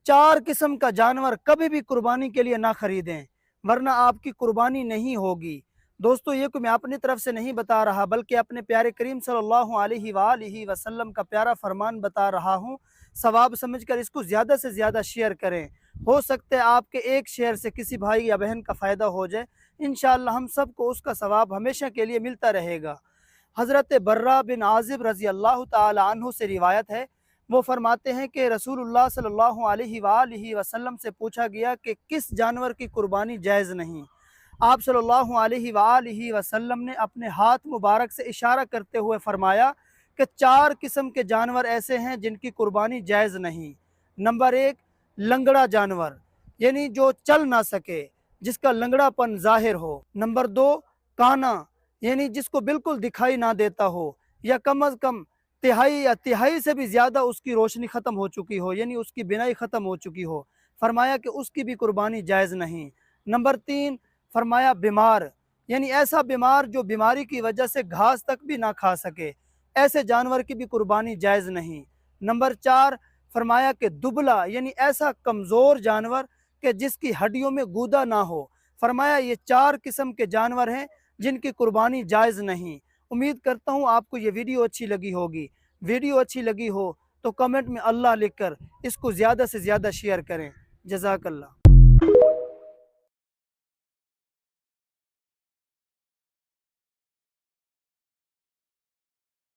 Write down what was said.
चार किस्म का जानवर कभी भी कुर्बानी के लिए ना खरीदें, वरना आपकी कुर्बानी नहीं होगी। दोस्तों, ये कोई मैं अपनी तरफ से नहीं बता रहा, बल्कि अपने प्यारे करीम सल्लल्लाहु अलैहि वसल्लम का प्यारा फरमान बता रहा हूँ। सवाब समझकर इसको ज़्यादा से ज़्यादा शेयर करें। हो सकता है आपके एक शेयर से किसी भाई या बहन का फ़ायदा हो जाए। इंशाअल्लाह हम सबको उसका सवाब हमेशा के लिए मिलता रहेगा। हज़रत बर्रा बिन आज़िब रज़ी अल्लाह ताला अन्हु से रिवायत है, वो फरमाते हैं कि रसूलुल्लाह सल्लल्लाहु अलैहि वसल्लम से पूछा गया कि किस जानवर की कुर्बानी जायज़ नहीं। आप सल्लल्लाहु अलैहि वसल्लम ने अपने हाथ मुबारक से इशारा करते हुए फरमाया कि चार किस्म के जानवर ऐसे हैं जिनकी कुर्बानी जायज़ नहीं। नंबर एक, लंगड़ा जानवर, यानी जो चल ना सके, जिसका लंगड़ापन जाहिर हो। नंबर दो, काना, यानी जिसको बिल्कुल दिखाई ना देता हो, या कम अज़ कम तिहाई या तिहाई से भी ज़्यादा उसकी रोशनी ख़त्म हो चुकी हो, यानी उसकी बिनाई ख़त्म हो चुकी हो। फरमाया कि उसकी भी कुर्बानी जायज़ नहीं। नंबर तीन, फरमाया बीमार, यानी ऐसा बीमार जो बीमारी की वजह से घास तक भी ना खा सके, ऐसे जानवर की भी कुर्बानी जायज़ नहीं। नंबर चार, फरमाया कि दुबला, यानी ऐसा कमज़ोर जानवर कि जिसकी हड्डियों में गूदा ना हो। फरमाया ये चार किस्म के जानवर हैं जिनकी कुर्बानी जायज़ नहीं। उम्मीद करता हूँ आपको ये वीडियो अच्छी लगी होगी। वीडियो अच्छी लगी हो तो कमेंट में अल्लाह लिखकर इसको ज़्यादा से ज़्यादा शेयर करें। जज़ाकल्लाह।